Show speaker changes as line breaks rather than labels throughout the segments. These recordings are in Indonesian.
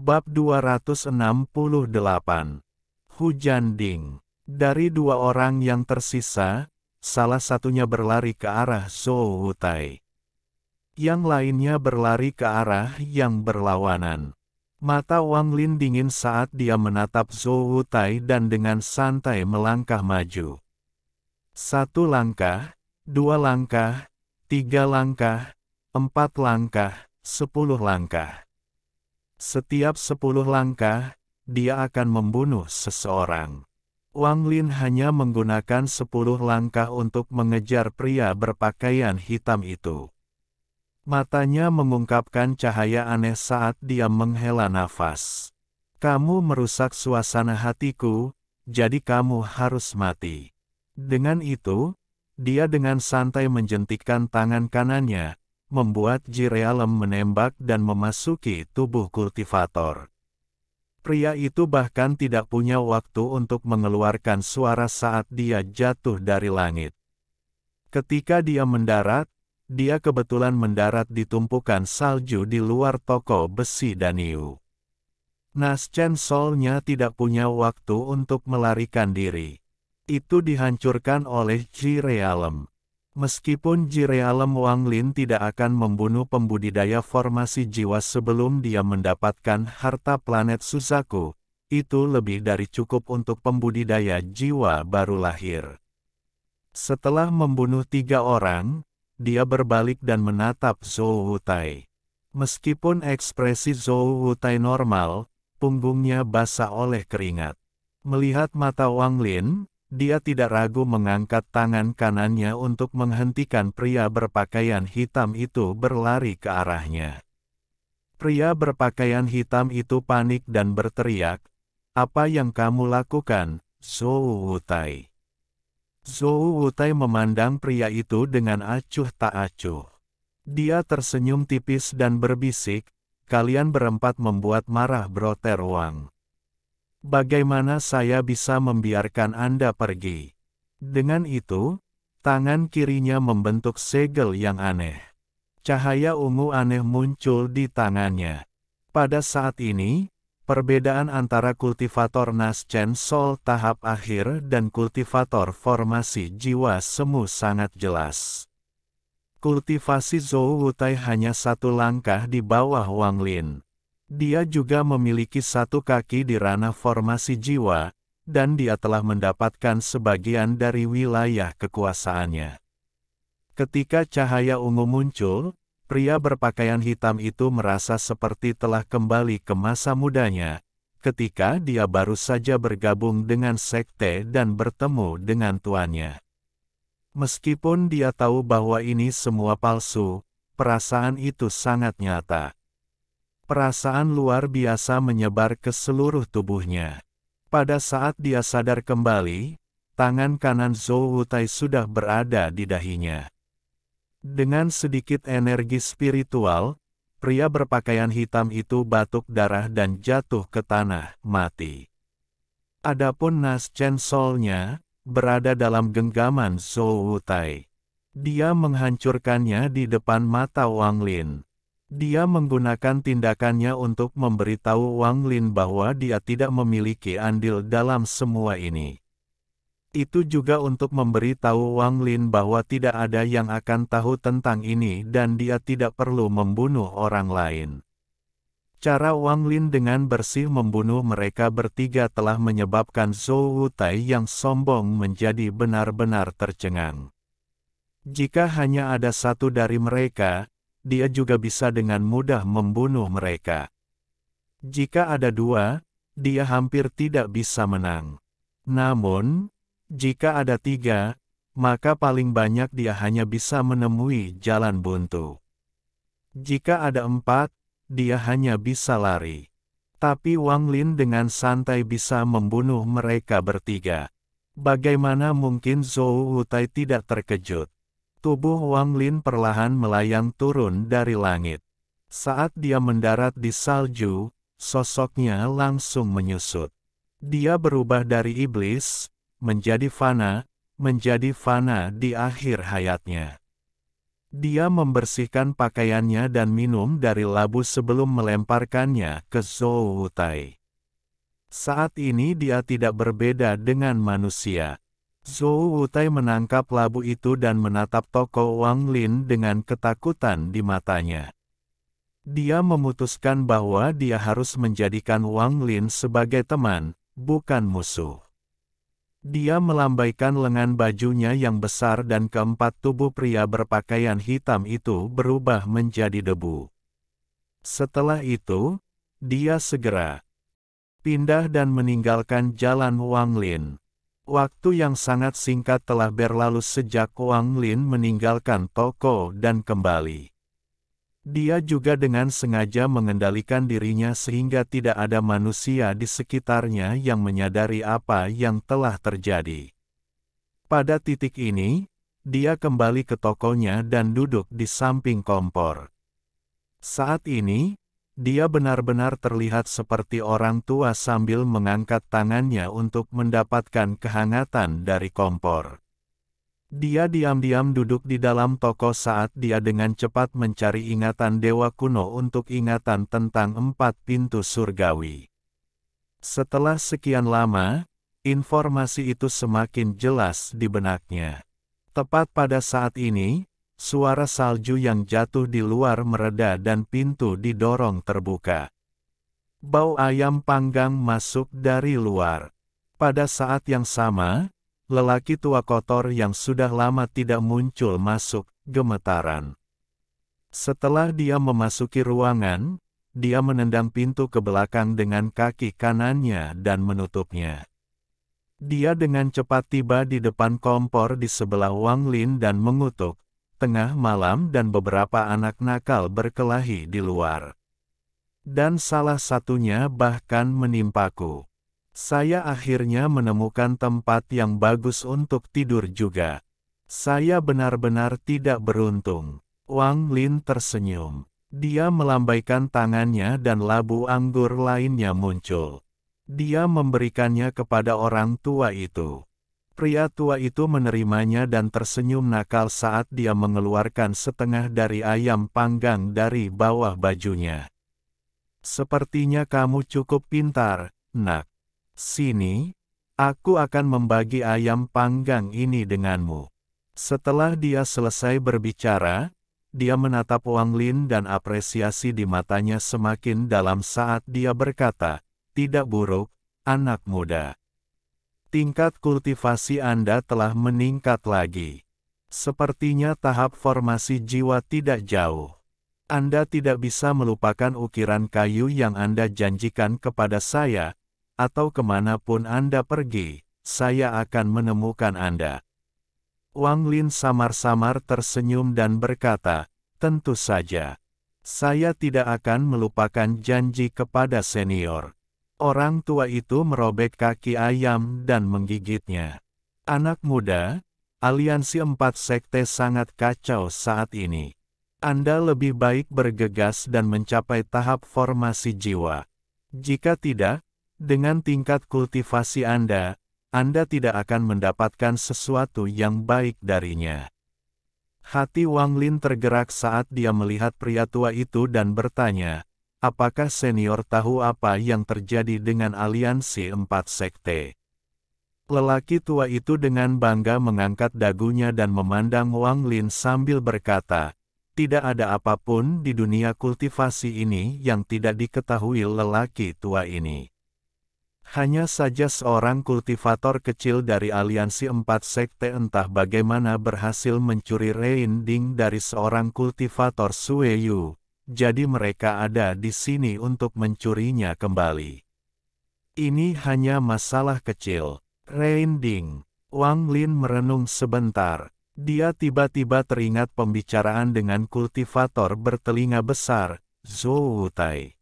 Bab 268. Hujan Ding. Dari dua orang yang tersisa, salah satunya berlari ke arah Zhou Wutai. Yang lainnya berlari ke arah yang berlawanan. Mata Wang Lin dingin saat dia menatap Zhou Wutai dan dengan santai melangkah maju. 1 langkah, 2 langkah, 3 langkah, 4 langkah, 10 langkah. Setiap 10 langkah, dia akan membunuh seseorang. Wang Lin hanya menggunakan 10 langkah untuk mengejar pria berpakaian hitam itu. Matanya mengungkapkan cahaya aneh saat dia menghela nafas. Kamu merusak suasana hatiku, jadi kamu harus mati. Dengan itu, dia dengan santai menjentikkan tangan kanannya, membuat Ji Realem menembak dan memasuki tubuh kultivator. Pria itu bahkan tidak punya waktu untuk mengeluarkan suara saat dia jatuh dari langit. Ketika dia mendarat, dia kebetulan mendarat di tumpukan salju di luar toko besi Daniu. Nas Chen Sol-nya tidak punya waktu untuk melarikan diri. Itu dihancurkan oleh Ji Realem. Meskipun Ji Realem Wang Lin tidak akan membunuh pembudidaya formasi jiwa sebelum dia mendapatkan harta planet Suzaku, itu lebih dari cukup untuk pembudidaya jiwa baru lahir. Setelah membunuh 3 orang, dia berbalik dan menatap Zhou Wutai. Meskipun ekspresi Zhou Wutai normal, punggungnya basah oleh keringat. Melihat mata Wang Lin, dia tidak ragu mengangkat tangan kanannya untuk menghentikan pria berpakaian hitam itu berlari ke arahnya. Pria berpakaian hitam itu panik dan berteriak, "Apa yang kamu lakukan, Zhou Wutai?" Zhou Wutai memandang pria itu dengan acuh tak acuh. Dia tersenyum tipis dan berbisik, "Kalian berempat membuat marah Broter Wang. Bagaimana saya bisa membiarkan Anda pergi?" Dengan itu, tangan kirinya membentuk segel yang aneh. Cahaya ungu aneh muncul di tangannya. Pada saat ini, perbedaan antara kultivator Nas Chen Sol tahap akhir dan kultivator formasi jiwa semu sangat jelas. Kultivasi Zhou Wutai hanya 1 langkah di bawah Wang Lin. Dia juga memiliki 1 kaki di ranah formasi jiwa, dan dia telah mendapatkan sebagian dari wilayah kekuasaannya. Ketika cahaya ungu muncul, pria berpakaian hitam itu merasa seperti telah kembali ke masa mudanya, ketika dia baru saja bergabung dengan sekte dan bertemu dengan tuannya. Meskipun dia tahu bahwa ini semua palsu, perasaan itu sangat nyata. Perasaan luar biasa menyebar ke seluruh tubuhnya. Pada saat dia sadar kembali, tangan kanan Zhou Wutai sudah berada di dahinya. Dengan sedikit energi spiritual, pria berpakaian hitam itu batuk darah dan jatuh ke tanah, mati. Adapun Nas Chen Sol-nya berada dalam genggaman Zhou Wutai. Dia menghancurkannya di depan mata Wang Lin. Dia menggunakan tindakannya untuk memberitahu Wang Lin bahwa dia tidak memiliki andil dalam semua ini. Itu juga untuk memberitahu Wang Lin bahwa tidak ada yang akan tahu tentang ini dan dia tidak perlu membunuh orang lain. Cara Wang Lin dengan bersih membunuh mereka bertiga telah menyebabkan Zhou Wutai yang sombong menjadi benar-benar tercengang. Jika hanya ada 1 dari mereka, dia juga bisa dengan mudah membunuh mereka. Jika ada 2, dia hampir tidak bisa menang. Namun, jika ada 3, maka paling banyak dia hanya bisa menemui jalan buntu. Jika ada 4, dia hanya bisa lari. Tapi Wang Lin dengan santai bisa membunuh mereka bertiga. Bagaimana mungkin Zhou Wutai tidak terkejut? Tubuh Wang Lin perlahan melayang turun dari langit. Saat dia mendarat di salju, sosoknya langsung menyusut. Dia berubah dari iblis, menjadi fana di akhir hayatnya. Dia membersihkan pakaiannya dan minum dari labu sebelum melemparkannya ke Zhou Wutai. Saat ini dia tidak berbeda dengan manusia. Zhou Wutai menangkap labu itu dan menatap toko Wang Lin dengan ketakutan di matanya. Dia memutuskan bahwa dia harus menjadikan Wang Lin sebagai teman, bukan musuh. Dia melambaikan lengan bajunya yang besar dan keempat tubuh pria berpakaian hitam itu berubah menjadi debu. Setelah itu, dia segera pindah dan meninggalkan jalan Wang Lin. Waktu yang sangat singkat telah berlalu sejak Wang Lin meninggalkan toko dan kembali. Dia juga dengan sengaja mengendalikan dirinya sehingga tidak ada manusia di sekitarnya yang menyadari apa yang telah terjadi. Pada titik ini, dia kembali ke tokonya dan duduk di samping kompor. Saat ini, dia benar-benar terlihat seperti orang tua sambil mengangkat tangannya untuk mendapatkan kehangatan dari kompor. Dia diam-diam duduk di dalam toko saat dia dengan cepat mencari ingatan dewa kuno untuk ingatan tentang 4 pintu surgawi. Setelah sekian lama, informasi itu semakin jelas di benaknya. Tepat pada saat ini, suara salju yang jatuh di luar mereda dan pintu didorong terbuka. Bau ayam panggang masuk dari luar. Pada saat yang sama, lelaki tua kotor yang sudah lama tidak muncul masuk, gemetaran. Setelah dia memasuki ruangan, dia menendang pintu ke belakang dengan kaki kanannya dan menutupnya. Dia dengan cepat tiba di depan kompor di sebelah Wang Lin dan mengutuk, "Tengah malam dan beberapa anak nakal berkelahi di luar. Dan salah satunya bahkan menimpaku. Saya akhirnya menemukan tempat yang bagus untuk tidur juga. Saya benar-benar tidak beruntung." Wang Lin tersenyum. Dia melambaikan tangannya dan labu anggur lainnya muncul. Dia memberikannya kepada orang tua itu. Pria tua itu menerimanya dan tersenyum nakal saat dia mengeluarkan setengah dari ayam panggang dari bawah bajunya. "Sepertinya kamu cukup pintar, Nak. Sini, aku akan membagi ayam panggang ini denganmu." Setelah dia selesai berbicara, dia menatap Wang Lin dan apresiasi di matanya semakin dalam saat dia berkata, "Tidak buruk, anak muda. Tingkat kultivasi Anda telah meningkat lagi. Sepertinya tahap formasi jiwa tidak jauh. Anda tidak bisa melupakan ukiran kayu yang Anda janjikan kepada saya, atau kemanapun Anda pergi, saya akan menemukan Anda." Wang Lin samar-samar tersenyum dan berkata, "Tentu saja. Saya tidak akan melupakan janji kepada senior." Orang tua itu merobek kaki ayam dan menggigitnya. "Anak muda, aliansi 4 sekte sangat kacau saat ini. Anda lebih baik bergegas dan mencapai tahap formasi jiwa. Jika tidak, dengan tingkat kultivasi Anda tidak akan mendapatkan sesuatu yang baik darinya." Hati Wang Lin tergerak saat dia melihat pria tua itu dan bertanya, apakah senior tahu apa yang terjadi dengan aliansi 4 sekte? Lelaki tua itu dengan bangga mengangkat dagunya dan memandang Wang Lin sambil berkata, "Tidak ada apapun di dunia kultivasi ini yang tidak diketahui lelaki tua ini. Hanya saja seorang kultivator kecil dari aliansi 4 sekte entah bagaimana berhasil mencuri reinding dari seorang kultivator Sueyu, jadi mereka ada di sini untuk mencurinya kembali. Ini hanya masalah kecil." Reinding. Wang Lin merenung sebentar. Dia tiba-tiba teringat pembicaraan dengan kultivator bertelinga besar, Zhou Wutai.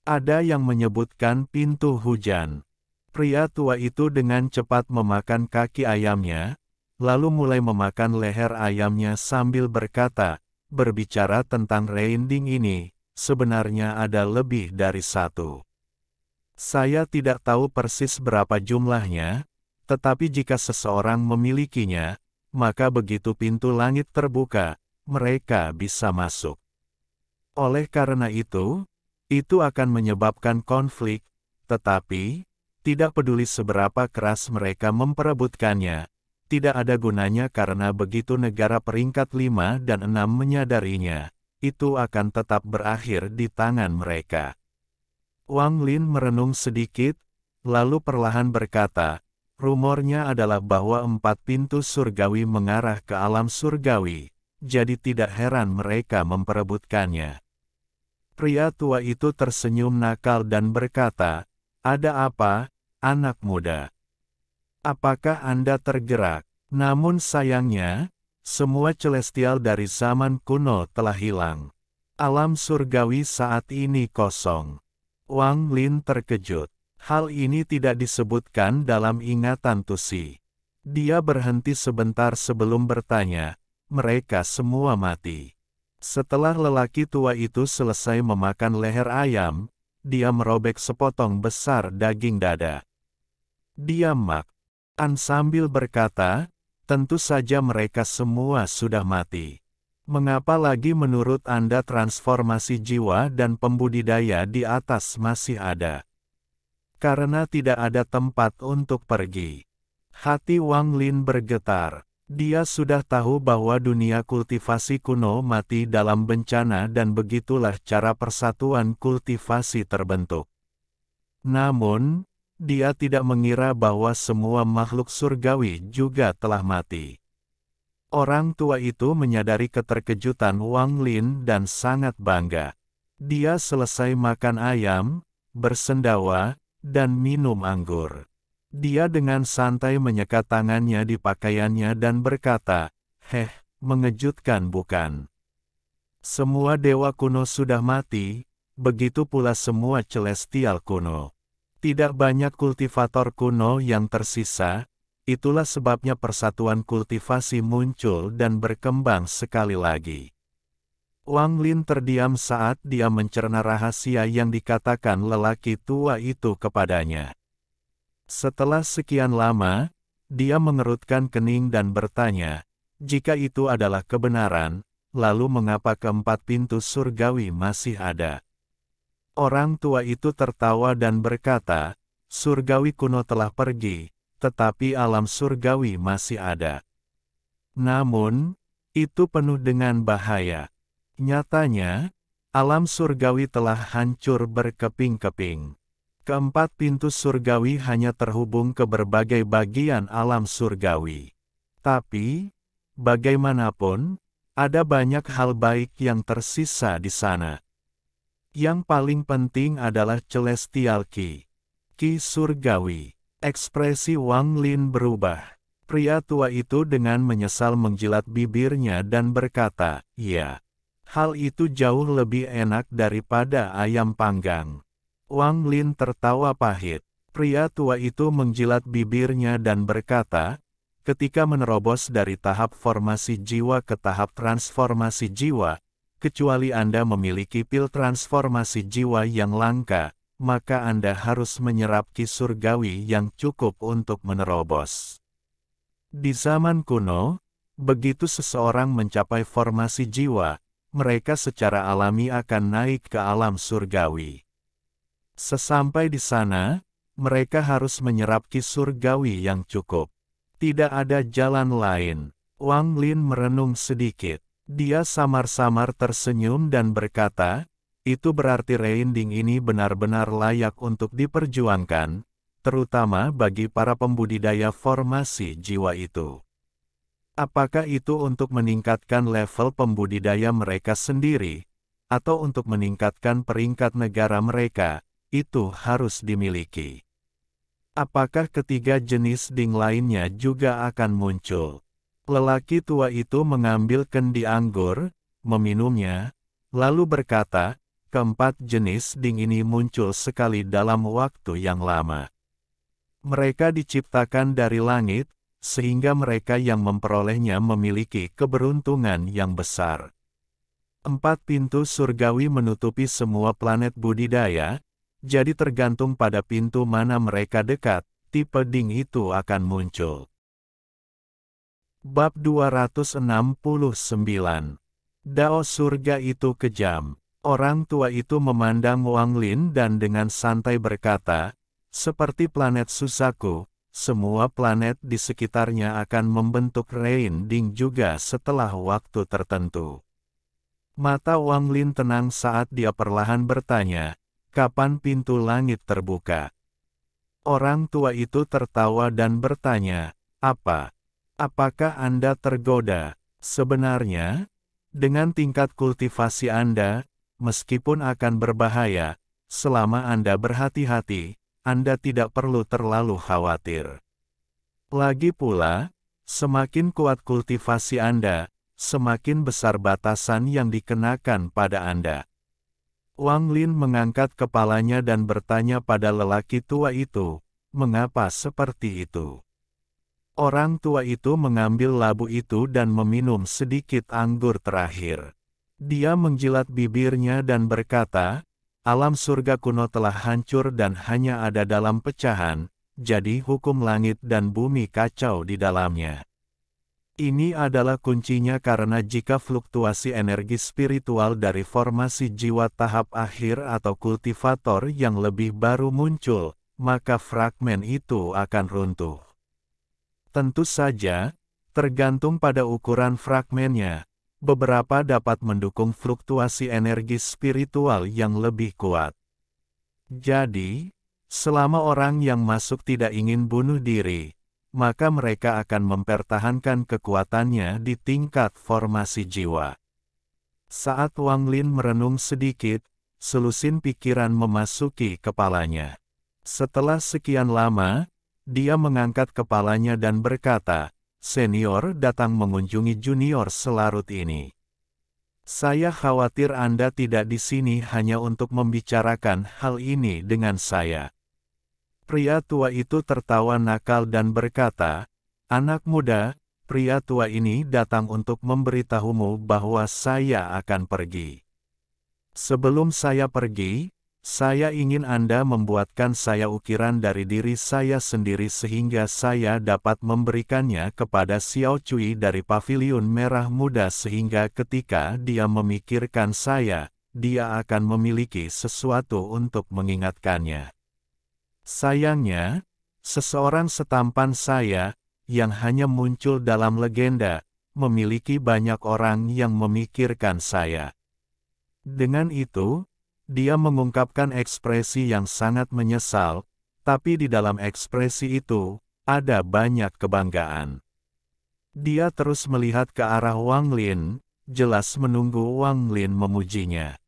Ada yang menyebutkan pintu hujan. Pria tua itu dengan cepat memakan kaki ayamnya, lalu mulai memakan leher ayamnya sambil berkata, "Berbicara tentang reinding ini, sebenarnya ada lebih dari satu. Saya tidak tahu persis berapa jumlahnya, tetapi jika seseorang memilikinya, maka begitu pintu langit terbuka, mereka bisa masuk. Oleh karena itu akan menyebabkan konflik, tetapi, tidak peduli seberapa keras mereka memperebutkannya, tidak ada gunanya karena begitu negara peringkat 5 dan 6 menyadarinya, itu akan tetap berakhir di tangan mereka. Wang Lin merenung sedikit, lalu perlahan berkata, rumornya adalah bahwa 4 pintu surgawi mengarah ke alam surgawi, jadi tidak heran mereka memperebutkannya. Pria tua itu tersenyum nakal dan berkata, ada apa, anak muda? Apakah Anda tergerak? Namun sayangnya, semua celestial dari zaman kuno telah hilang. Alam surgawi saat ini kosong. Wang Lin terkejut. Hal ini tidak disebutkan dalam ingatan Tusi. Dia berhenti sebentar sebelum bertanya, mereka semua mati. Setelah lelaki tua itu selesai memakan leher ayam, dia merobek sepotong besar daging dada. Dia makan sambil berkata, tentu saja mereka semua sudah mati. Mengapa lagi menurut Anda transformasi jiwa dan pembudidaya di atas masih ada? Karena tidak ada tempat untuk pergi. Hati Wang Lin bergetar. Dia sudah tahu bahwa dunia kultivasi kuno mati dalam bencana dan begitulah cara persatuan kultivasi terbentuk. Namun, dia tidak mengira bahwa semua makhluk surgawi juga telah mati. Orang tua itu menyadari keterkejutan Wang Lin dan sangat bangga. Dia selesai makan ayam, bersendawa, dan minum anggur. Dia dengan santai menyekat tangannya di pakaiannya dan berkata, mengejutkan bukan? Semua dewa kuno sudah mati, begitu pula semua celestial kuno. Tidak banyak kultivator kuno yang tersisa, itulah sebabnya persatuan kultivasi muncul dan berkembang sekali lagi. Wang Lin terdiam saat dia mencerna rahasia yang dikatakan lelaki tua itu kepadanya. Setelah sekian lama, dia mengerutkan kening dan bertanya, jika itu adalah kebenaran, lalu mengapa keempat pintu surgawi masih ada? Orang tua itu tertawa dan berkata, surgawi kuno telah pergi, tetapi alam surgawi masih ada. Namun, itu penuh dengan bahaya. Nyatanya, alam surgawi telah hancur berkeping-keping. Keempat pintu surgawi hanya terhubung ke berbagai bagian alam surgawi. Tapi, bagaimanapun, ada banyak hal baik yang tersisa di sana. Yang paling penting adalah celestial ki. Ki surgawi. Ekspresi Wang Lin berubah. Pria tua itu dengan menyesal menjilat bibirnya dan berkata, ya, hal itu jauh lebih enak daripada ayam panggang. Wang Lin tertawa pahit. Pria tua itu menjilat bibirnya dan berkata, ketika menerobos dari tahap formasi jiwa ke tahap transformasi jiwa, kecuali Anda memiliki pil transformasi jiwa yang langka, maka Anda harus menyerap ki surgawi yang cukup untuk menerobos. Di zaman kuno, begitu seseorang mencapai formasi jiwa, mereka secara alami akan naik ke alam surgawi. Sesampai di sana, mereka harus menyerap ki surgawi yang cukup. Tidak ada jalan lain. Wang Lin merenung sedikit. Dia samar-samar tersenyum dan berkata, itu berarti reinding ini benar-benar layak untuk diperjuangkan, terutama bagi para pembudidaya formasi jiwa itu. Apakah itu untuk meningkatkan level pembudidaya mereka sendiri, atau untuk meningkatkan peringkat negara mereka? Itu harus dimiliki. Apakah ketiga jenis ding lainnya juga akan muncul? Lelaki tua itu mengambil kendi anggur, meminumnya, lalu berkata, keempat jenis ding ini muncul sekali dalam waktu yang lama. Mereka diciptakan dari langit, sehingga mereka yang memperolehnya memiliki keberuntungan yang besar. 4 pintu surgawi menutupi semua planet budidaya, jadi tergantung pada pintu mana mereka dekat, tipe ding itu akan muncul. Bab 269. Dao surga itu kejam. Orang tua itu memandang Wang Lin dan dengan santai berkata, seperti planet Susaku, semua planet di sekitarnya akan membentuk Rain Ding juga setelah waktu tertentu. Mata Wang Lin tenang saat dia perlahan bertanya, kapan pintu langit terbuka? Orang tua itu tertawa dan bertanya, apa? Apakah Anda tergoda? Sebenarnya, dengan tingkat kultivasi Anda, meskipun akan berbahaya, selama Anda berhati-hati, Anda tidak perlu terlalu khawatir. Lagi pula, semakin kuat kultivasi Anda, semakin besar batasan yang dikenakan pada Anda. Wang Lin mengangkat kepalanya dan bertanya pada lelaki tua itu, mengapa seperti itu? Orang tua itu mengambil labu itu dan meminum sedikit anggur terakhir. Dia menjilat bibirnya dan berkata, alam surga kuno telah hancur dan hanya ada dalam pecahan, jadi hukum langit dan bumi kacau di dalamnya. Ini adalah kuncinya karena jika fluktuasi energi spiritual dari formasi jiwa tahap akhir atau kultivator yang lebih baru muncul, maka fragmen itu akan runtuh. Tentu saja, tergantung pada ukuran fragmennya, beberapa dapat mendukung fluktuasi energi spiritual yang lebih kuat. Jadi, selama orang yang masuk tidak ingin bunuh diri, maka mereka akan mempertahankan kekuatannya di tingkat formasi jiwa. Saat Wang Lin merenung sedikit, selusin pikiran memasuki kepalanya. Setelah sekian lama, dia mengangkat kepalanya dan berkata, senior datang mengunjungi junior selarut ini. Saya khawatir Anda tidak di sini hanya untuk membicarakan hal ini dengan saya. Pria tua itu tertawa nakal dan berkata, anak muda, pria tua ini datang untuk memberitahumu bahwa saya akan pergi. Sebelum saya pergi, saya ingin Anda membuatkan saya ukiran dari diri saya sendiri sehingga saya dapat memberikannya kepada Xiao Cui dari Paviliun Merah Muda sehingga ketika dia memikirkan saya, dia akan memiliki sesuatu untuk mengingatkannya. Sayangnya, seseorang setampan saya, yang hanya muncul dalam legenda, memiliki banyak orang yang memikirkan saya. Dengan itu, dia mengungkapkan ekspresi yang sangat menyesal, tapi di dalam ekspresi itu, ada banyak kebanggaan. Dia terus melihat ke arah Wang Lin, jelas menunggu Wang Lin memujinya.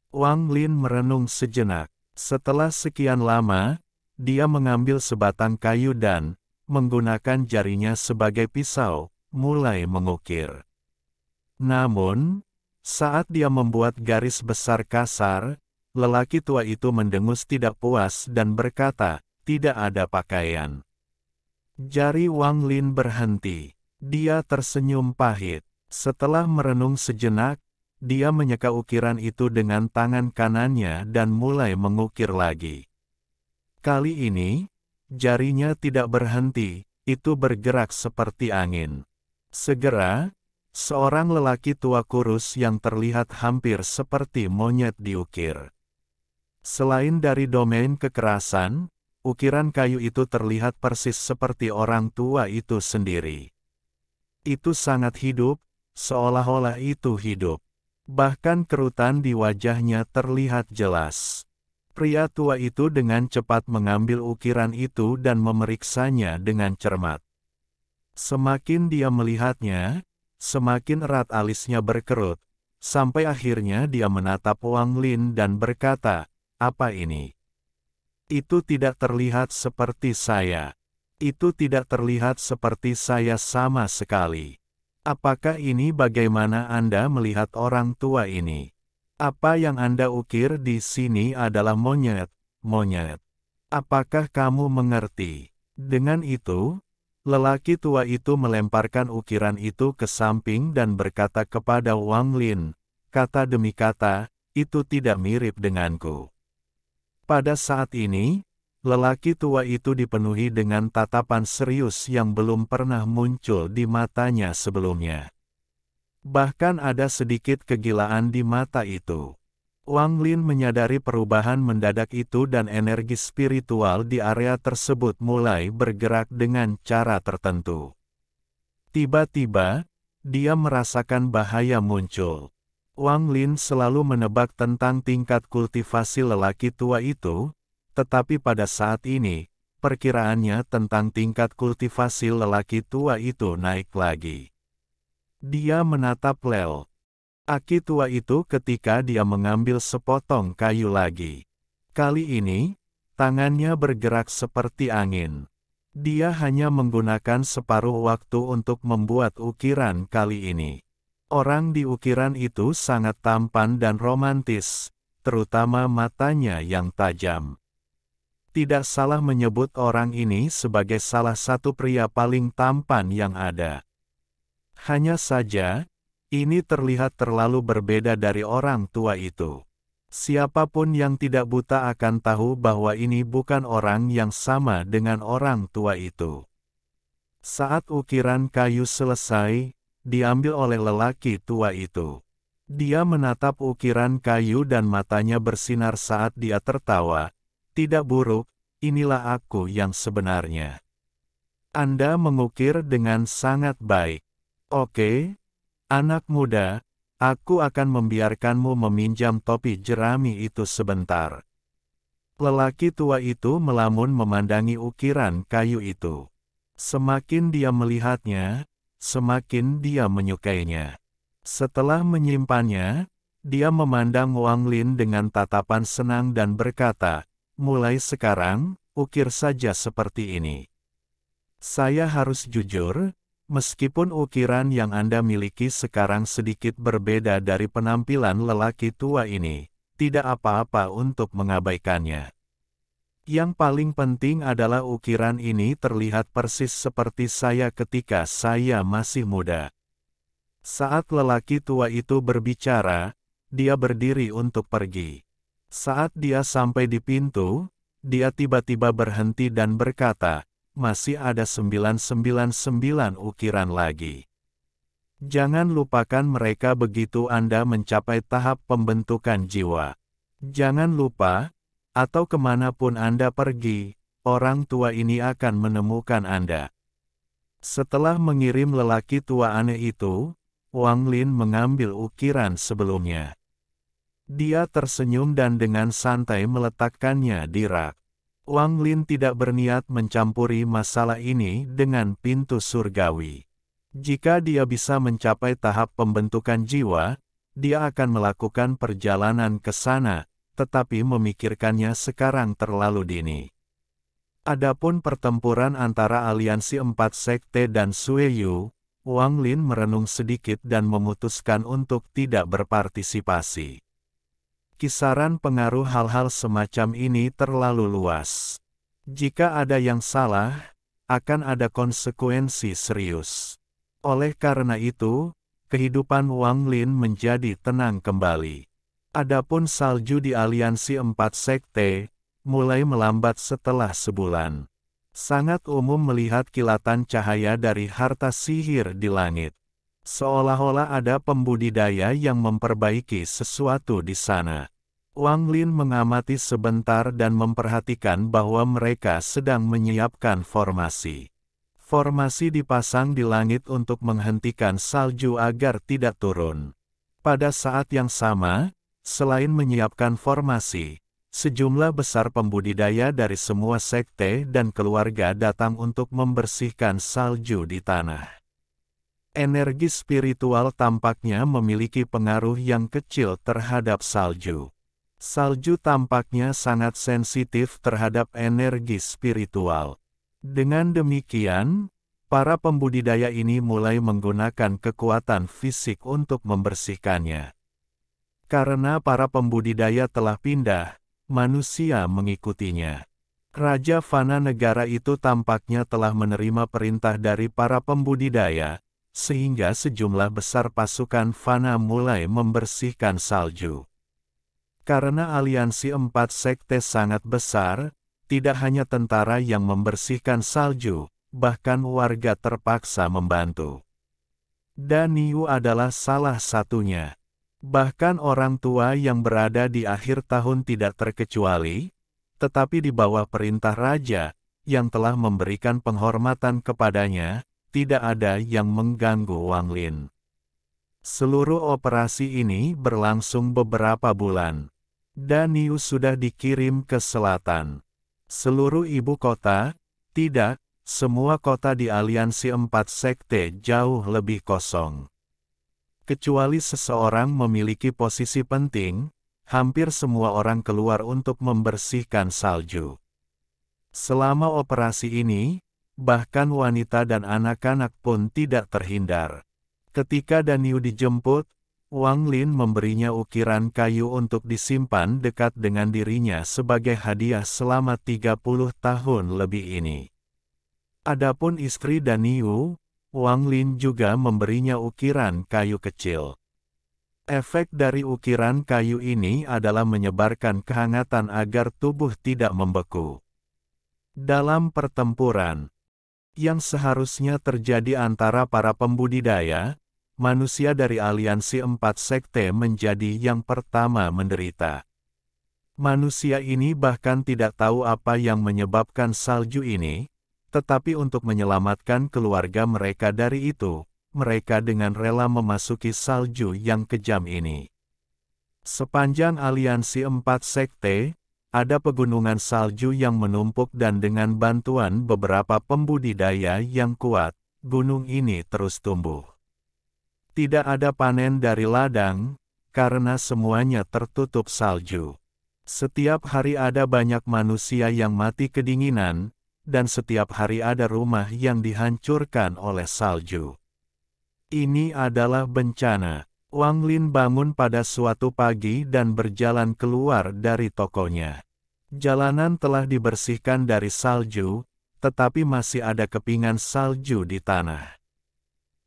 Wang Lin merenung sejenak. Setelah sekian lama, dia mengambil sebatang kayu dan, menggunakan jarinya sebagai pisau, mulai mengukir. Namun, saat dia membuat garis besar kasar, lelaki tua itu mendengus tidak puas dan berkata, tidak ada pakaian. Jari Wang Lin berhenti. Dia tersenyum pahit. Setelah merenung sejenak, dia menyeka ukiran itu dengan tangan kanannya dan mulai mengukir lagi. Kali ini, jarinya tidak berhenti, itu bergerak seperti angin. Segera, seorang lelaki tua kurus yang terlihat hampir seperti monyet diukir. Selain dari domain kekerasan, ukiran kayu itu terlihat persis seperti orang tua itu sendiri. Itu sangat hidup, seolah-olah itu hidup. Bahkan kerutan di wajahnya terlihat jelas. Pria tua itu dengan cepat mengambil ukiran itu dan memeriksanya dengan cermat. Semakin dia melihatnya, semakin erat alisnya berkerut, sampai akhirnya dia menatap Wang Lin dan berkata, apa ini? Itu tidak terlihat seperti saya. Itu tidak terlihat seperti saya sama sekali. Apakah ini bagaimana Anda melihat orang tua ini? Apa yang Anda ukir di sini adalah monyet, monyet. Apakah kamu mengerti? Dengan itu, lelaki tua itu melemparkan ukiran itu ke samping dan berkata kepada Wang Lin, kata demi kata, itu tidak mirip denganku. Pada saat ini, lelaki tua itu dipenuhi dengan tatapan serius yang belum pernah muncul di matanya sebelumnya. Bahkan ada sedikit kegilaan di mata itu. Wang Lin menyadari perubahan mendadak itu dan energi spiritual di area tersebut mulai bergerak dengan cara tertentu. Tiba-tiba, dia merasakan bahaya muncul. Wang Lin selalu menebak tentang tingkat kultivasi lelaki tua itu, tetapi pada saat ini, perkiraannya tentang tingkat kultivasi lelaki tua itu naik lagi. Dia menatap lelaki tua itu ketika dia mengambil sepotong kayu lagi. Kali ini, tangannya bergerak seperti angin. Dia hanya menggunakan separuh waktu untuk membuat ukiran kali ini. Orang di ukiran itu sangat tampan dan romantis, terutama matanya yang tajam. Tidak salah menyebut orang ini sebagai salah satu pria paling tampan yang ada. Hanya saja, ini terlihat terlalu berbeda dari orang tua itu. Siapapun yang tidak buta akan tahu bahwa ini bukan orang yang sama dengan orang tua itu. Saat ukiran kayu selesai, diambil oleh lelaki tua itu. Dia menatap ukiran kayu dan matanya bersinar saat dia tertawa. Tidak buruk, inilah aku yang sebenarnya. Anda mengukir dengan sangat baik. Oke, anak muda, aku akan membiarkanmu meminjam topi jerami itu sebentar. Lelaki tua itu melamun memandangi ukiran kayu itu. Semakin dia melihatnya, semakin dia menyukainya. Setelah menyimpannya, dia memandang Wang Lin dengan tatapan senang dan berkata, mulai sekarang, ukir saja seperti ini. Saya harus jujur, meskipun ukiran yang Anda miliki sekarang sedikit berbeda dari penampilan lelaki tua ini, tidak apa-apa untuk mengabaikannya. Yang paling penting adalah ukiran ini terlihat persis seperti saya ketika saya masih muda. Saat lelaki tua itu berbicara, dia berdiri untuk pergi. Saat dia sampai di pintu, dia tiba-tiba berhenti dan berkata, masih ada 999 ukiran lagi. Jangan lupakan mereka begitu Anda mencapai tahap pembentukan jiwa. Jangan lupa, atau kemanapun Anda pergi, orang tua ini akan menemukan Anda. Setelah mengirim lelaki tua aneh itu, Wang Lin mengambil ukiran sebelumnya. Dia tersenyum dan dengan santai meletakkannya di rak. Wang Lin tidak berniat mencampuri masalah ini dengan pintu surgawi. Jika dia bisa mencapai tahap pembentukan jiwa, dia akan melakukan perjalanan ke sana, tetapi memikirkannya sekarang terlalu dini. Adapun pertempuran antara aliansi 4 sekte dan Sueyu, Wang Lin merenung sedikit dan memutuskan untuk tidak berpartisipasi. Kisaran pengaruh hal-hal semacam ini terlalu luas. Jika ada yang salah, akan ada konsekuensi serius. Oleh karena itu, kehidupan Wang Lin menjadi tenang kembali. Adapun salju di aliansi 4 sekte, mulai melambat setelah sebulan. Sangat umum melihat kilatan cahaya dari harta sihir di langit. Seolah-olah ada pembudidaya yang memperbaiki sesuatu di sana. Wang Lin mengamati sebentar dan memperhatikan bahwa mereka sedang menyiapkan formasi. Formasi dipasang di langit untuk menghentikan salju agar tidak turun. Pada saat yang sama, selain menyiapkan formasi, sejumlah besar pembudidaya dari semua sekte dan keluarga datang untuk membersihkan salju di tanah. Energi spiritual tampaknya memiliki pengaruh yang kecil terhadap salju. Salju tampaknya sangat sensitif terhadap energi spiritual. Dengan demikian, para pembudidaya ini mulai menggunakan kekuatan fisik untuk membersihkannya. Karena para pembudidaya telah pindah, manusia mengikutinya. Raja Fana negara itu tampaknya telah menerima perintah dari para pembudidaya, sehingga sejumlah besar pasukan Fana mulai membersihkan salju. Karena aliansi 4 sekte sangat besar, tidak hanya tentara yang membersihkan salju, bahkan warga terpaksa membantu. Dan Niu adalah salah satunya. Bahkan orang tua yang berada di akhir tahun tidak terkecuali, tetapi di bawah perintah raja, yang telah memberikan penghormatan kepadanya, tidak ada yang mengganggu Wang Lin. Seluruh operasi ini berlangsung beberapa bulan. Dan Niu sudah dikirim ke selatan. Seluruh ibu kota, tidak, semua kota di aliansi 4 sekte jauh lebih kosong. Kecuali seseorang memiliki posisi penting, hampir semua orang keluar untuk membersihkan salju. Selama operasi ini, bahkan wanita dan anak-anak pun tidak terhindar. Ketika Daniu dijemput, Wang Lin memberinya ukiran kayu untuk disimpan dekat dengan dirinya sebagai hadiah selama 30 tahun lebih ini. Adapun istri Daniu, Wang Lin juga memberinya ukiran kayu kecil. Efek dari ukiran kayu ini adalah menyebarkan kehangatan agar tubuh tidak membeku. Dalam pertempuran yang seharusnya terjadi antara para pembudidaya, manusia dari aliansi 4 sekte menjadi yang pertama menderita. Manusia ini bahkan tidak tahu apa yang menyebabkan salju ini, tetapi untuk menyelamatkan keluarga mereka dari itu, mereka dengan rela memasuki salju yang kejam ini. Sepanjang aliansi 4 sekte, ada pegunungan salju yang menumpuk dan dengan bantuan beberapa pembudidaya yang kuat, gunung ini terus tumbuh. Tidak ada panen dari ladang, karena semuanya tertutup salju. Setiap hari ada banyak manusia yang mati kedinginan, dan setiap hari ada rumah yang dihancurkan oleh salju. Ini adalah bencana. Wang Lin bangun pada suatu pagi dan berjalan keluar dari tokonya. Jalanan telah dibersihkan dari salju, tetapi masih ada kepingan salju di tanah.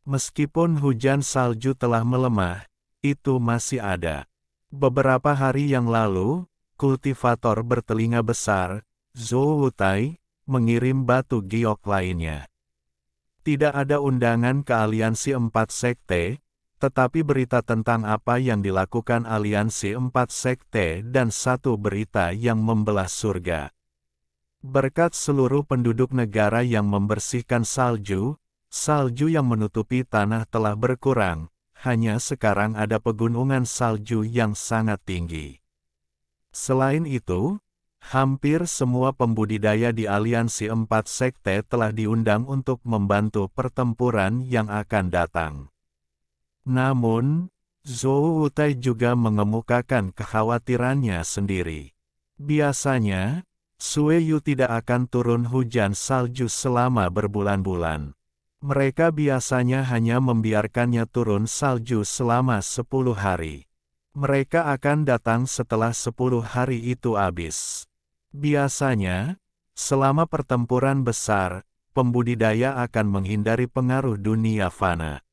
Meskipun hujan salju telah melemah, itu masih ada. Beberapa hari yang lalu, kultivator bertelinga besar, Zhou Wutai, mengirim batu giok lainnya. Tidak ada undangan ke aliansi 4 sekte, tetapi berita tentang apa yang dilakukan aliansi 4 sekte dan satu berita yang membelah surga. Berkat seluruh penduduk negara yang membersihkan salju, salju yang menutupi tanah telah berkurang, hanya sekarang ada pegunungan salju yang sangat tinggi. Selain itu, hampir semua pembudidaya di aliansi 4 sekte telah diundang untuk membantu pertempuran yang akan datang. Namun, Zhou Wutai juga mengemukakan kekhawatirannya sendiri. Biasanya, Sue Yu tidak akan turun hujan salju selama berbulan-bulan. Mereka biasanya hanya membiarkannya turun salju selama 10 hari. Mereka akan datang setelah 10 hari itu habis. Biasanya, selama pertempuran besar, pembudidaya akan menghindari pengaruh dunia fana.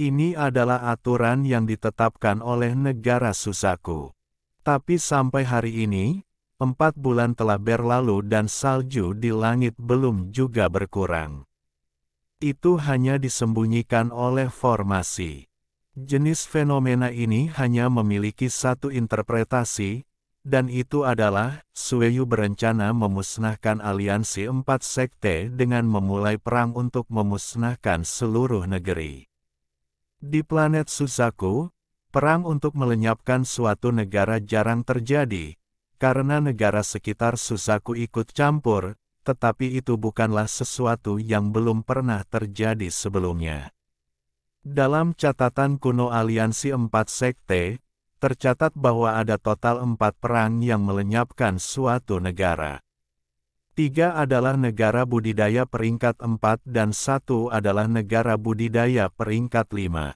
Ini adalah aturan yang ditetapkan oleh negara Susaku. Tapi sampai hari ini, 4 bulan telah berlalu dan salju di langit belum juga berkurang. Itu hanya disembunyikan oleh formasi. Jenis fenomena ini hanya memiliki satu interpretasi, dan itu adalah, Sue Yu berencana memusnahkan aliansi 4 sekte dengan memulai perang untuk memusnahkan seluruh negeri. Di planet Susaku, perang untuk melenyapkan suatu negara jarang terjadi, karena negara sekitar Susaku ikut campur, tetapi itu bukanlah sesuatu yang belum pernah terjadi sebelumnya. Dalam catatan kuno aliansi 4 sekte, tercatat bahwa ada total 4 perang yang melenyapkan suatu negara. 3 adalah negara budidaya peringkat 4 dan 1 adalah negara budidaya peringkat 5.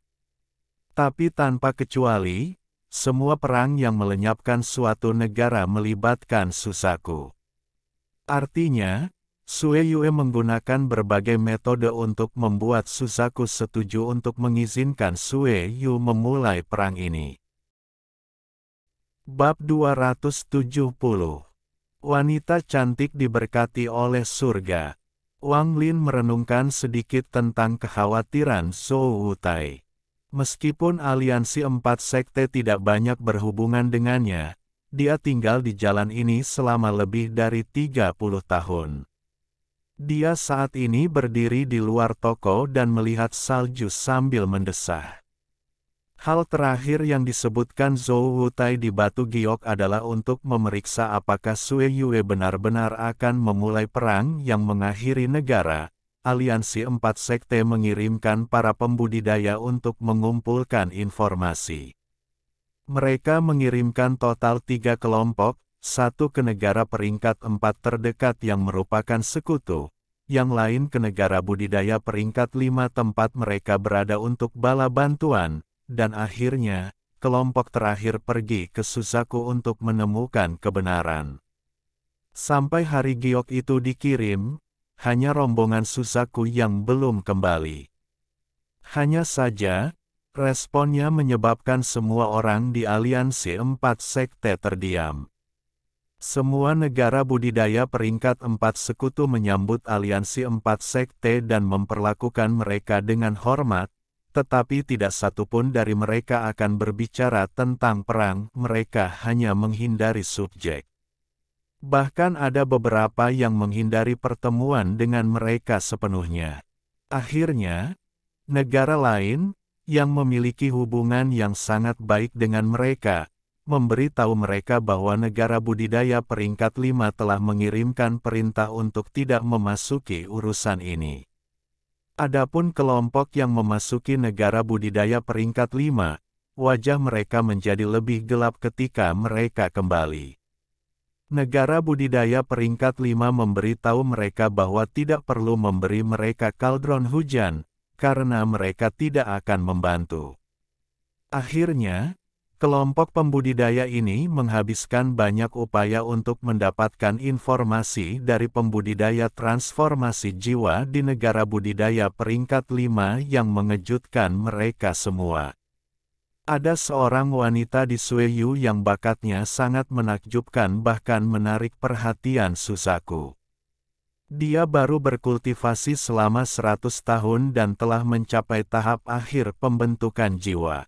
Tapi tanpa kecuali, semua perang yang melenyapkan suatu negara melibatkan Susaku. Artinya, Sue Yue menggunakan berbagai metode untuk membuat Susaku setuju untuk mengizinkan Sue Yu memulai perang ini. Bab 270. Wanita cantik diberkati oleh surga. Wang Lin merenungkan sedikit tentang kekhawatiran Zhou Wutai. Meskipun aliansi 4 sekte tidak banyak berhubungan dengannya, dia tinggal di jalan ini selama lebih dari 30 tahun. Dia saat ini berdiri di luar toko dan melihat salju sambil mendesah. Hal terakhir yang disebutkan Zhou Wutai di batu giok adalah untuk memeriksa apakah Sui Yue benar-benar akan memulai perang yang mengakhiri negara. Aliansi 4 sekte mengirimkan para pembudidaya untuk mengumpulkan informasi. Mereka mengirimkan total 3 kelompok, satu ke negara peringkat 4 terdekat yang merupakan sekutu, yang lain ke negara budidaya peringkat 5 tempat mereka berada untuk bala bantuan, dan akhirnya, kelompok terakhir pergi ke Suzaku untuk menemukan kebenaran. Sampai hari giok itu dikirim, hanya rombongan Suzaku yang belum kembali. Hanya saja, responnya menyebabkan semua orang di aliansi 4 sekte terdiam. Semua negara budidaya peringkat 4 sekutu menyambut aliansi 4 sekte dan memperlakukan mereka dengan hormat, tetapi tidak satupun dari mereka akan berbicara tentang perang, mereka hanya menghindari subjek. Bahkan ada beberapa yang menghindari pertemuan dengan mereka sepenuhnya. Akhirnya, negara lain, yang memiliki hubungan yang sangat baik dengan mereka, memberitahu mereka bahwa negara budidaya peringkat 5 telah mengirimkan perintah untuk tidak memasuki urusan ini. Adapun kelompok yang memasuki negara budidaya peringkat 5, wajah mereka menjadi lebih gelap ketika mereka kembali. Negara budidaya peringkat 5 memberitahu mereka bahwa tidak perlu memberi mereka kaldron hujan, karena mereka tidak akan membantu. Akhirnya, kelompok pembudidaya ini menghabiskan banyak upaya untuk mendapatkan informasi dari pembudidaya transformasi jiwa di negara budidaya peringkat 5 yang mengejutkan mereka semua. Ada seorang wanita di Sueyu yang bakatnya sangat menakjubkan bahkan menarik perhatian Suzaku. Dia baru berkultivasi selama 100 tahun dan telah mencapai tahap akhir pembentukan jiwa.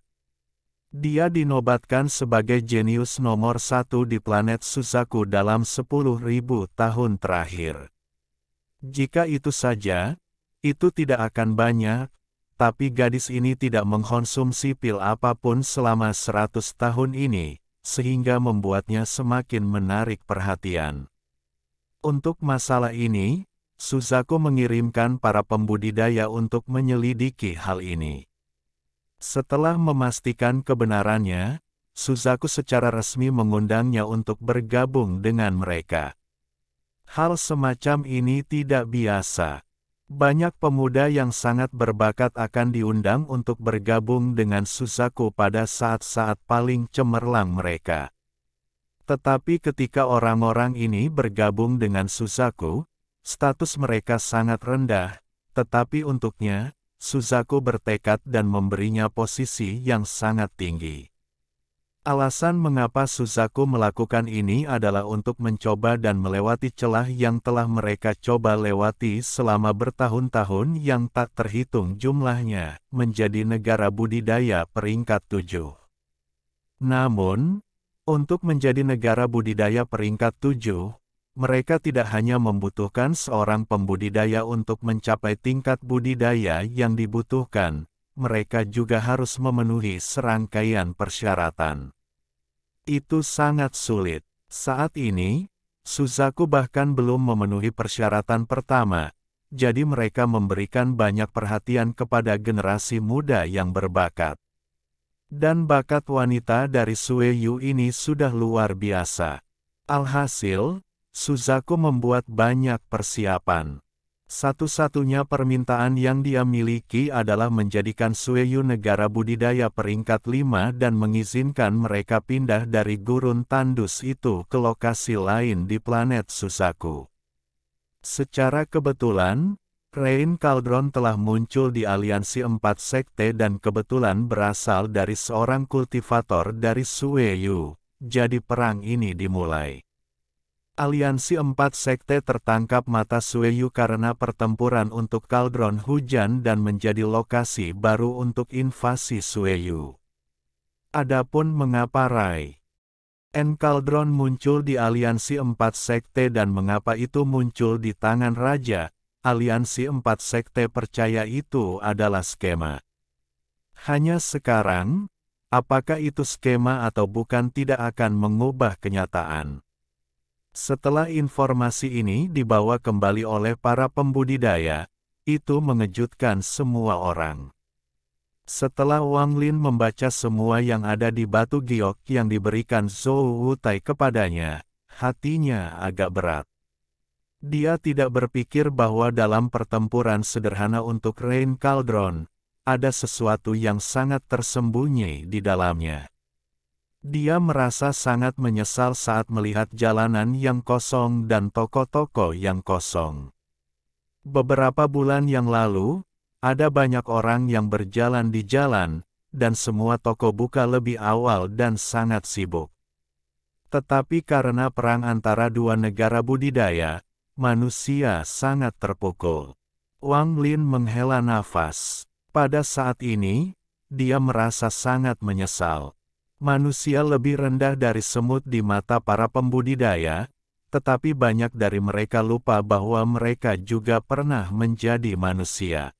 Dia dinobatkan sebagai jenius nomor 1 di planet Suzaku dalam 10.000 tahun terakhir. Jika itu saja, itu tidak akan banyak. Tapi gadis ini tidak mengkonsumsi pil apapun selama 100 tahun ini, sehingga membuatnya semakin menarik perhatian. Untuk masalah ini, Suzaku mengirimkan para pembudidaya untuk menyelidiki hal ini. Setelah memastikan kebenarannya, Suzaku secara resmi mengundangnya untuk bergabung dengan mereka. Hal semacam ini tidak biasa. Banyak pemuda yang sangat berbakat akan diundang untuk bergabung dengan Suzaku pada saat-saat paling cemerlang mereka. Tetapi ketika orang-orang ini bergabung dengan Suzaku, status mereka sangat rendah, tetapi untuknya, Suzaku bertekad dan memberinya posisi yang sangat tinggi. Alasan mengapa Suzaku melakukan ini adalah untuk mencoba dan melewati celah yang telah mereka coba lewati selama bertahun-tahun yang tak terhitung jumlahnya, menjadi negara budidaya peringkat 7. Namun, untuk menjadi negara budidaya peringkat 7, mereka tidak hanya membutuhkan seorang pembudidaya untuk mencapai tingkat budidaya yang dibutuhkan, mereka juga harus memenuhi serangkaian persyaratan. Itu sangat sulit. Saat ini, Suzaku bahkan belum memenuhi persyaratan pertama, jadi mereka memberikan banyak perhatian kepada generasi muda yang berbakat. Dan bakat wanita dari Sueyu ini sudah luar biasa. Alhasil, Suzaku membuat banyak persiapan. Satu-satunya permintaan yang dia miliki adalah menjadikan Sueyu negara budidaya peringkat 5 dan mengizinkan mereka pindah dari gurun tandus itu ke lokasi lain di planet Suzaku. Secara kebetulan, Rain Cauldron telah muncul di aliansi 4 sekte dan kebetulan berasal dari seorang kultivator dari Sueyu, jadi perang ini dimulai. Aliansi Empat Sekte tertangkap mata Sueyu karena pertempuran untuk kaldron hujan dan menjadi lokasi baru untuk invasi Sueyu. Adapun mengapa Rai N Kaldron muncul di Aliansi Empat Sekte dan mengapa itu muncul di tangan Raja, Aliansi Empat Sekte percaya itu adalah skema. Hanya sekarang, apakah itu skema atau bukan tidak akan mengubah kenyataan. Setelah informasi ini dibawa kembali oleh para pembudidaya, itu mengejutkan semua orang. Setelah Wang Lin membaca semua yang ada di batu giok yang diberikan Zhou Wutai kepadanya, hatinya agak berat. Dia tidak berpikir bahwa dalam pertempuran sederhana untuk Rain Cauldron, ada sesuatu yang sangat tersembunyi di dalamnya. Dia merasa sangat menyesal saat melihat jalanan yang kosong dan toko-toko yang kosong. Beberapa bulan yang lalu, ada banyak orang yang berjalan di jalan, dan semua toko buka lebih awal dan sangat sibuk. Tetapi karena perang antara dua negara budidaya, manusia sangat terpukul. Wang Lin menghela nafas. Pada saat ini, dia merasa sangat menyesal. Manusia lebih rendah dari semut di mata para pembudidaya, tetapi banyak dari mereka lupa bahwa mereka juga pernah menjadi manusia.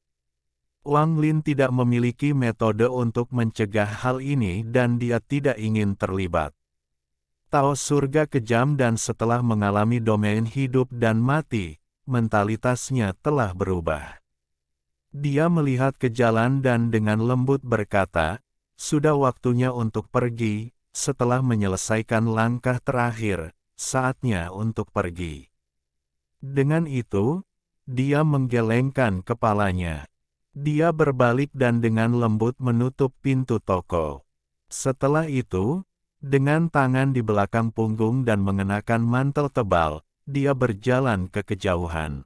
Wang Lin tidak memiliki metode untuk mencegah hal ini dan dia tidak ingin terlibat. Taos surga kejam dan setelah mengalami domain hidup dan mati, mentalitasnya telah berubah. Dia melihat ke jalan dan dengan lembut berkata, "Sudah waktunya untuk pergi." Setelah menyelesaikan langkah terakhir, saatnya untuk pergi. Dengan itu, dia menggelengkan kepalanya. Dia berbalik dan dengan lembut menutup pintu toko. Setelah itu, dengan tangan di belakang punggung dan mengenakan mantel tebal, dia berjalan ke kejauhan.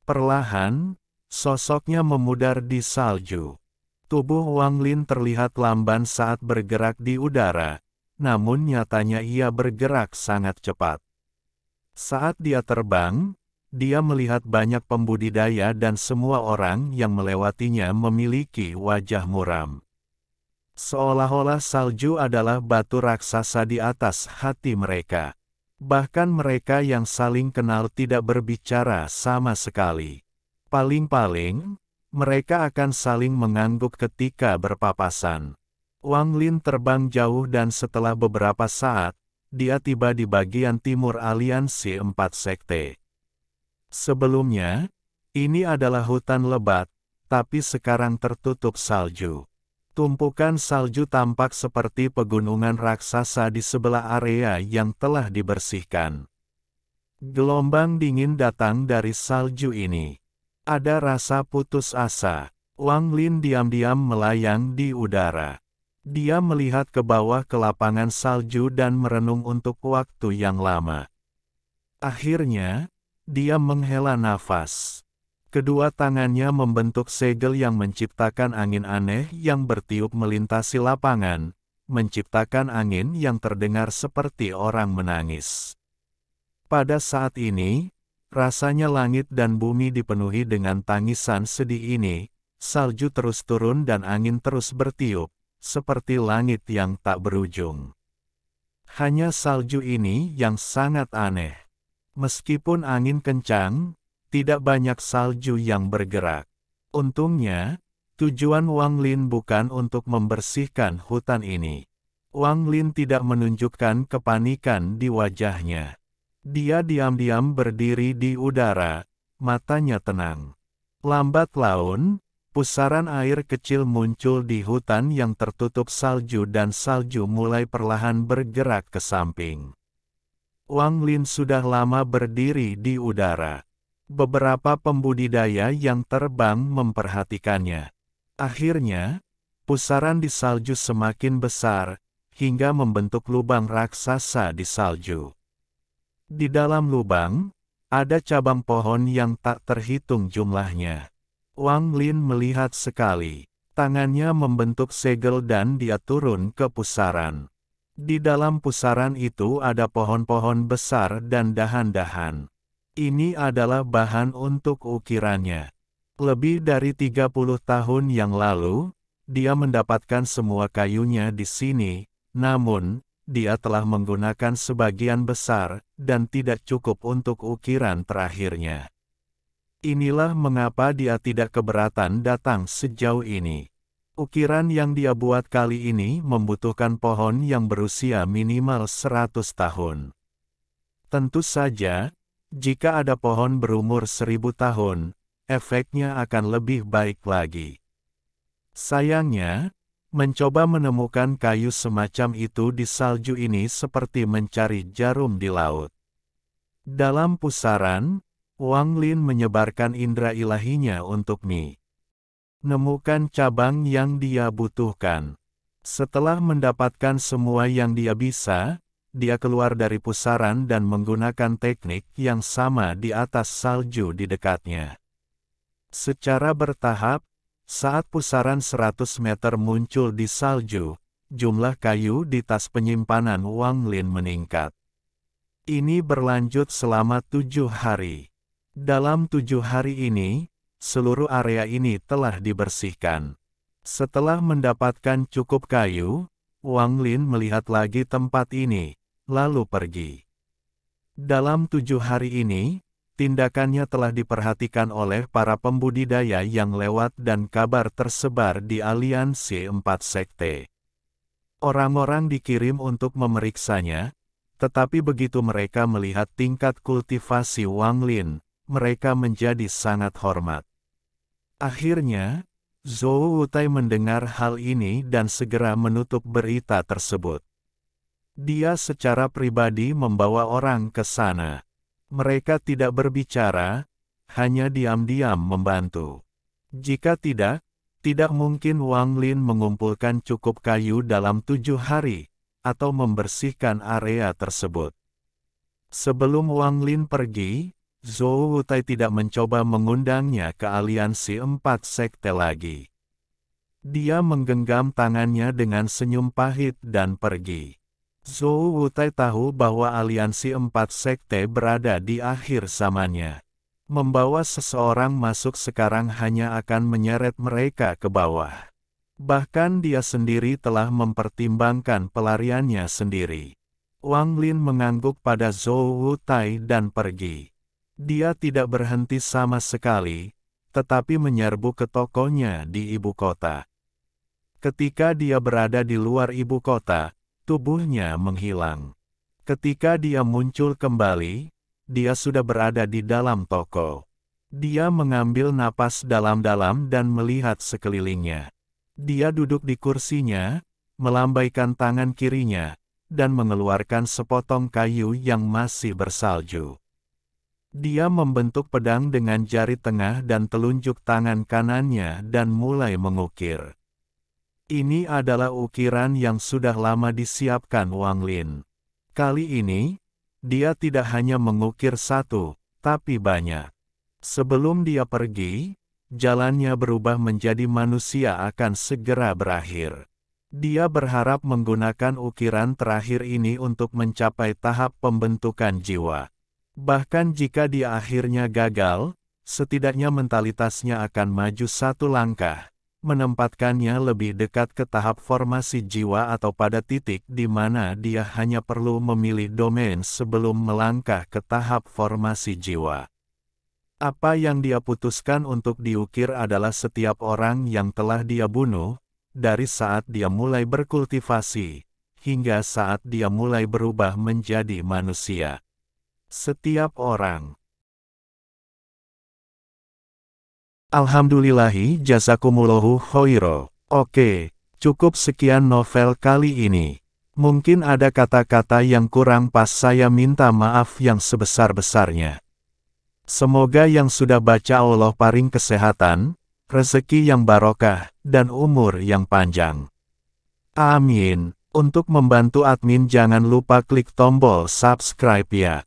Perlahan, sosoknya memudar di salju. Tubuh Wang Lin terlihat lamban saat bergerak di udara, namun nyatanya ia bergerak sangat cepat. Saat dia terbang, dia melihat banyak pembudidaya dan semua orang yang melewatinya memiliki wajah muram. Seolah-olah salju adalah batu raksasa di atas hati mereka. Bahkan mereka yang saling kenal tidak berbicara sama sekali. Paling-paling, mereka akan saling mengangguk ketika berpapasan. Wang Lin terbang jauh dan setelah beberapa saat, dia tiba di bagian timur Aliansi Empat Sekte. Sebelumnya, ini adalah hutan lebat, tapi sekarang tertutup salju. Tumpukan salju tampak seperti pegunungan raksasa di sebelah area yang telah dibersihkan. Gelombang dingin datang dari salju ini. Ada rasa putus asa. Wang Lin diam-diam melayang di udara. Dia melihat ke bawah ke lapangan salju dan merenung untuk waktu yang lama. Akhirnya, dia menghela nafas. Kedua tangannya membentuk segel yang menciptakan angin aneh yang bertiup melintasi lapangan, menciptakan angin yang terdengar seperti orang menangis. Pada saat ini, rasanya langit dan bumi dipenuhi dengan tangisan sedih ini, salju terus turun dan angin terus bertiup, seperti langit yang tak berujung. Hanya salju ini yang sangat aneh. Meskipun angin kencang, tidak banyak salju yang bergerak. Untungnya, tujuan Wang Lin bukan untuk membersihkan hutan ini. Wang Lin tidak menunjukkan kepanikan di wajahnya. Dia diam-diam berdiri di udara, matanya tenang. Lambat laun, pusaran air kecil muncul di hutan yang tertutup salju dan salju mulai perlahan bergerak ke samping. Wang Lin sudah lama berdiri di udara. Beberapa pembudidaya yang terbang memperhatikannya. Akhirnya, pusaran di salju semakin besar, hingga membentuk lubang raksasa di salju. Di dalam lubang, ada cabang pohon yang tak terhitung jumlahnya. Wang Lin melihat sekali. Tangannya membentuk segel dan dia turun ke pusaran. Di dalam pusaran itu ada pohon-pohon besar dan dahan-dahan. Ini adalah bahan untuk ukirannya. Lebih dari 30 tahun yang lalu, dia mendapatkan semua kayunya di sini, namun, dia telah menggunakan sebagian besar, dan tidak cukup untuk ukiran terakhirnya. Inilah mengapa dia tidak keberatan datang sejauh ini. Ukiran yang dia buat kali ini membutuhkan pohon yang berusia minimal 100 tahun. Tentu saja, jika ada pohon berumur 1000 tahun, efeknya akan lebih baik lagi. Sayangnya, mencoba menemukan kayu semacam itu di salju ini seperti mencari jarum di laut. Dalam pusaran, Wang Lin menyebarkan indera ilahinya untuk Mi. Nemukan cabang yang dia butuhkan. Setelah mendapatkan semua yang dia bisa, dia keluar dari pusaran dan menggunakan teknik yang sama di atas salju di dekatnya. Secara bertahap, saat pusaran 100 meter muncul di salju, jumlah kayu di tas penyimpanan Wang Lin meningkat. Ini berlanjut selama 7 hari. Dalam 7 hari ini, seluruh area ini telah dibersihkan. Setelah mendapatkan cukup kayu, Wang Lin melihat lagi tempat ini, lalu pergi. Dalam 7 hari ini, tindakannya telah diperhatikan oleh para pembudidaya yang lewat dan kabar tersebar di aliansi 4 sekte. Orang-orang dikirim untuk memeriksanya, tetapi begitu mereka melihat tingkat kultivasi Wang Lin, mereka menjadi sangat hormat. Akhirnya, Zhou Wutai mendengar hal ini dan segera menutup berita tersebut. Dia secara pribadi membawa orang ke sana. Mereka tidak berbicara, hanya diam-diam membantu. Jika tidak mungkin Wang Lin mengumpulkan cukup kayu dalam 7 hari, atau membersihkan area tersebut. Sebelum Wang Lin pergi, Zhou Wutai tidak mencoba mengundangnya ke aliansi 4 sekte lagi. Dia menggenggam tangannya dengan senyum pahit dan pergi. Zhou Wutai tahu bahwa aliansi 4 sekte berada di akhir zamannya. Membawa seseorang masuk sekarang hanya akan menyeret mereka ke bawah. Bahkan dia sendiri telah mempertimbangkan pelariannya sendiri. Wang Lin mengangguk pada Zhou Wutai dan pergi. Dia tidak berhenti sama sekali, tetapi menyerbu ke tokonya di ibu kota. Ketika dia berada di luar ibu kota, tubuhnya menghilang. Ketika dia muncul kembali, dia sudah berada di dalam toko. Dia mengambil napas dalam-dalam dan melihat sekelilingnya. Dia duduk di kursinya, melambaikan tangan kirinya, dan mengeluarkan sepotong kayu yang masih bersalju. Dia membentuk pedang dengan jari tengah dan telunjuk tangan kanannya dan mulai mengukir. Ini adalah ukiran yang sudah lama disiapkan Wang Lin. Kali ini, dia tidak hanya mengukir satu, tapi banyak. Sebelum dia pergi, jalannya berubah menjadi manusia akan segera berakhir. Dia berharap menggunakan ukiran terakhir ini untuk mencapai tahap pembentukan jiwa. Bahkan jika dia akhirnya gagal, setidaknya mentalitasnya akan maju satu langkah, menempatkannya lebih dekat ke tahap formasi jiwa atau pada titik di mana dia hanya perlu memilih domain sebelum melangkah ke tahap formasi jiwa. Apa yang dia putuskan untuk diukir adalah setiap orang yang telah dia bunuh, dari saat dia mulai berkultivasi, hingga saat dia mulai berubah menjadi manusia. Setiap orang. Alhamdulillahi jazakumullahu khairo. Oke, cukup sekian novel kali ini. Mungkin ada kata-kata yang kurang pas, saya minta maaf yang sebesar-besarnya. Semoga yang sudah baca Allah paring kesehatan, rezeki yang barokah, dan umur yang panjang. Amin. Untuk membantu admin jangan lupa klik tombol subscribe ya.